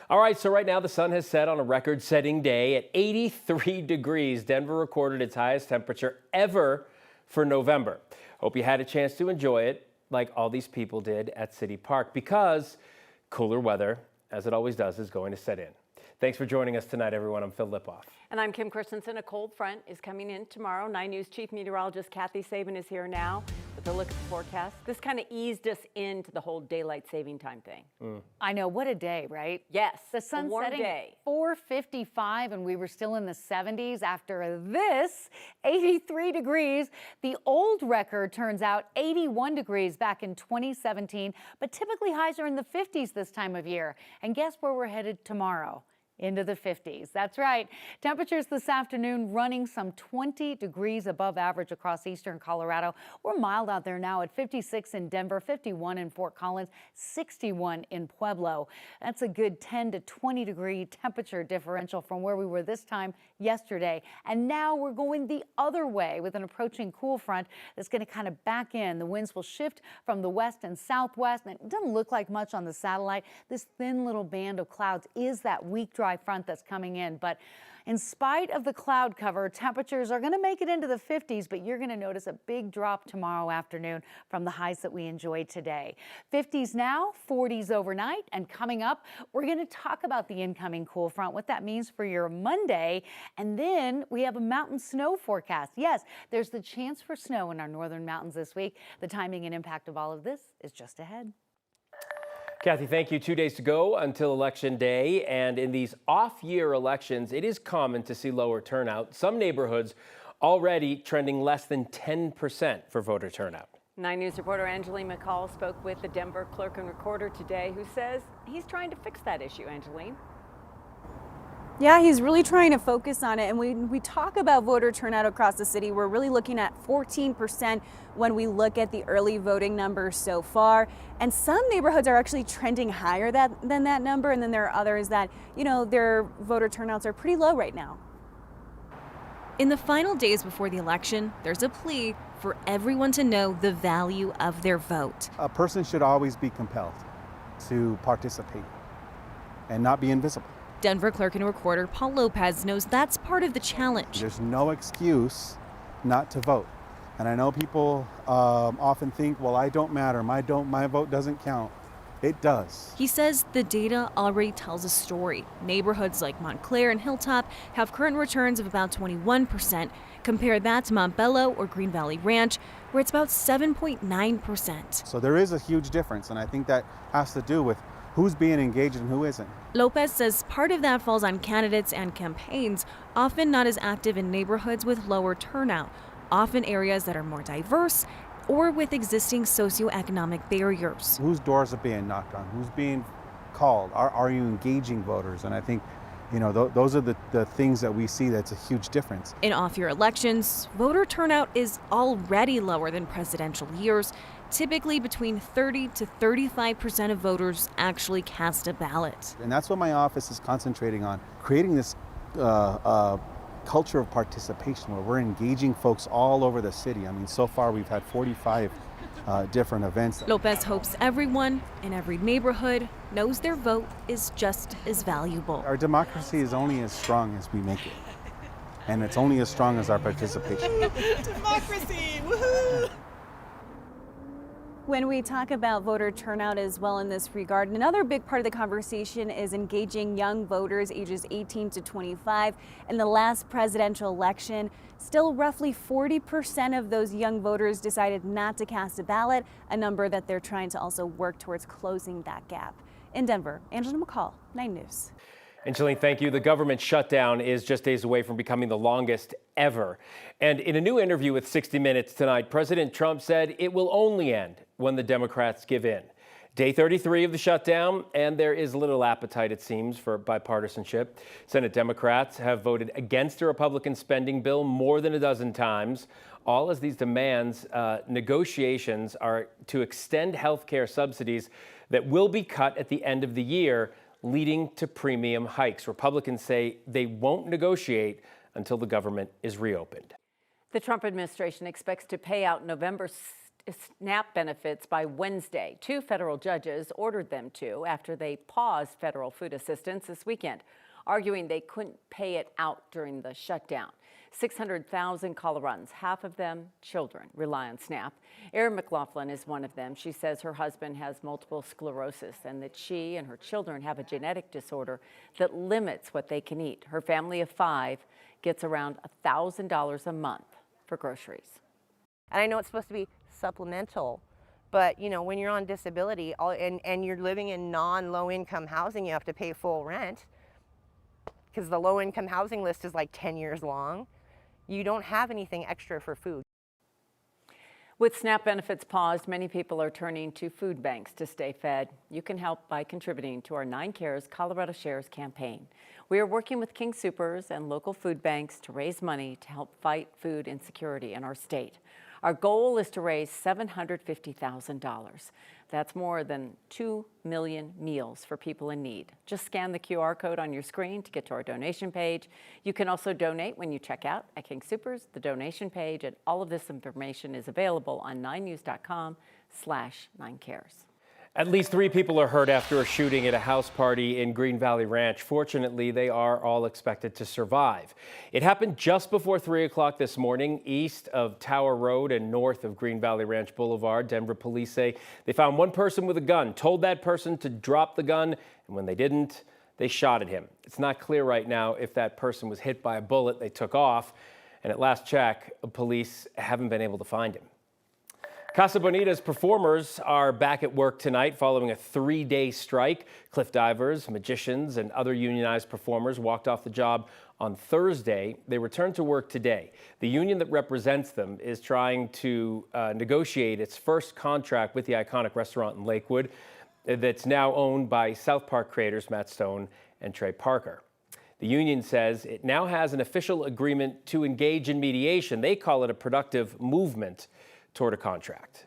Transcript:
All right, so right now the sun has set on a record-setting day at 83 degrees. Denver recorded its highest temperature ever for November. Hope you had a chance to enjoy it like all these people did at City Park, because cooler weather, as it always does, is going to set in. Thanks for joining us tonight, everyone. I'm Phil Lipoff. And I'm Kim Christensen. A cold front is coming in tomorrow. 9 News Chief Meteorologist Kathy Sabin is here now with a look at the forecast. This kind of eased us into the whole daylight saving time thing. I know, what a day, right? Yes, the sun a warm setting day. 4:55 and we were still in the 70s after this 83 degrees. The old record turns out 81 degrees back in 2017, but typically highs are in the 50s this time of year. And guess where we're headed tomorrow? Into the 50s. That's right. Temperatures this afternoon running some 20 degrees above average across eastern Colorado. We're mild out there now at 56 in Denver, 51 in Fort Collins, 61 in Pueblo. That's a good 10 to 20 degree temperature differential from where we were this time yesterday. And now we're going the other way with an approaching cool front that's going to kind of back in. The winds will shift from the west and southwest, and it doesn't look like much on the satellite. This thin little band of clouds is that weak dry front that's coming in. But in spite of the cloud cover, temperatures are going to make it into the 50s, but you're going to notice a big drop tomorrow afternoon from the highs that we enjoyed today. 50s now, 40s overnight, and coming up, we're going to talk about the incoming cool front, what that means for your Monday, and then we have a mountain snow forecast. Yes, there's the chance for snow in our northern mountains this week. The timing and impact of all of this is just ahead. Kathy, thank you. 2 days to go until Election Day, and in these off-year elections, it is common to see lower turnout. Some neighborhoods already trending less than 10% for voter turnout. 9 News reporter Angeline McCall spoke with the Denver clerk and recorder today, who says he's trying to fix that issue. Angeline? Yeah, he's really trying to focus on it. And when we talk about voter turnout across the city, we're really looking at 14% when we look at the early voting numbers so far. And some neighborhoods are actually trending higher than that number. And then there are others that, their voter turnouts are pretty low right now. In the final days before the election, there's a plea for everyone to know the value of their vote. A person should always be compelled to participate and not be invisible. Denver clerk and recorder Paul Lopez knows that's part of the challenge. There's no excuse not to vote. And I know people often think, well, I don't matter. My vote doesn't count. It does. He says the data already tells a story. Neighborhoods like Montclair and Hilltop have current returns of about 21%. Compare that to Montbello or Green Valley Ranch, where it's about 7.9%. So there is a huge difference, and I think that has to do with who's being engaged and who isn't. Lopez says part of that falls on candidates and campaigns, often not as active in neighborhoods with lower turnout, often areas that are more diverse or with existing socioeconomic barriers. Whose doors are being knocked on? Who's being called? Are you engaging voters? And I think, those are the things that we see that's a huge difference. In off-year elections, voter turnout is already lower than presidential years. Typically between 30 to 35% of voters actually cast a ballot. And that's what my office is concentrating on, creating this culture of participation where we're engaging folks all over the city. I mean, so far we've had 45 different events. Lopez hopes everyone in every neighborhood knows their vote is just as valuable. Our democracy is only as strong as we make it. And it's only as strong as our participation. Democracy! Woohoo! When we talk about voter turnout as well in this regard, another big part of the conversation is engaging young voters ages 18 to 25. In the last presidential election, still roughly 40% of those young voters decided not to cast a ballot, a number that they're trying to also work towards closing that gap. In Denver, Angela McCall, 9 News. Angeline, thank you. The government shutdown is just days away from becoming the longest ever. And in a new interview with 60 Minutes tonight, President Trump said it will only end when the Democrats give in. Day 33 of the shutdown, and there is little appetite, it seems, for bipartisanship. Senate Democrats have voted against a Republican spending bill more than a dozen times. All as these demands, negotiations are to extend health care subsidies that will be cut at the end of the year, leading to premium hikes. Republicans say they won't negotiate until the government is reopened. The Trump administration expects to pay out November's SNAP benefits by Wednesday. 2 federal judges ordered them to after they paused federal food assistance this weekend, arguing they couldn't pay it out during the shutdown. 600,000 Coloradans, half of them children, rely on SNAP. Erin McLaughlin is one of them. She says her husband has multiple sclerosis and that she and her children have a genetic disorder that limits what they can eat. Her family of 5 gets around $1,000 a month for groceries. And I know it's supposed to be supplemental, but you know, when you're on disability and you're living in non-low income housing, you have to pay full rent because the low income housing list is like 10 years long. You don't have anything extra for food. With SNAP benefits paused, many people are turning to food banks to stay fed. You can help by contributing to our 9 Cares Colorado Shares campaign. We are working with King Soopers and local food banks to raise money to help fight food insecurity in our state. Our goal is to raise $750,000. That's more than 2 million meals for people in need. Just scan the QR code on your screen to get to our donation page. You can also donate when you check out at King Soopers, the donation page, and all of this information is available on 9news.com/9cares. At least 3 people are hurt after a shooting at a house party in Green Valley Ranch. Fortunately, they are all expected to survive. It happened just before 3 o'clock this morning, east of Tower Road and north of Green Valley Ranch Boulevard. Denver police say they found one person with a gun, told that person to drop the gun, and when they didn't, they shot at him. It's not clear right now if that person was hit by a bullet. They took off, and at last check, police haven't been able to find him. Casa Bonita's performers are back at work tonight following a 3-day strike. Cliff divers, magicians, and other unionized performers walked off the job on Thursday. They returned to work today. The union that represents them is trying to negotiate its first contract with the iconic restaurant in Lakewood that's now owned by South Park creators Matt Stone and Trey Parker. The union says it now has an official agreement to engage in mediation. They call it a productive movement toward a contract.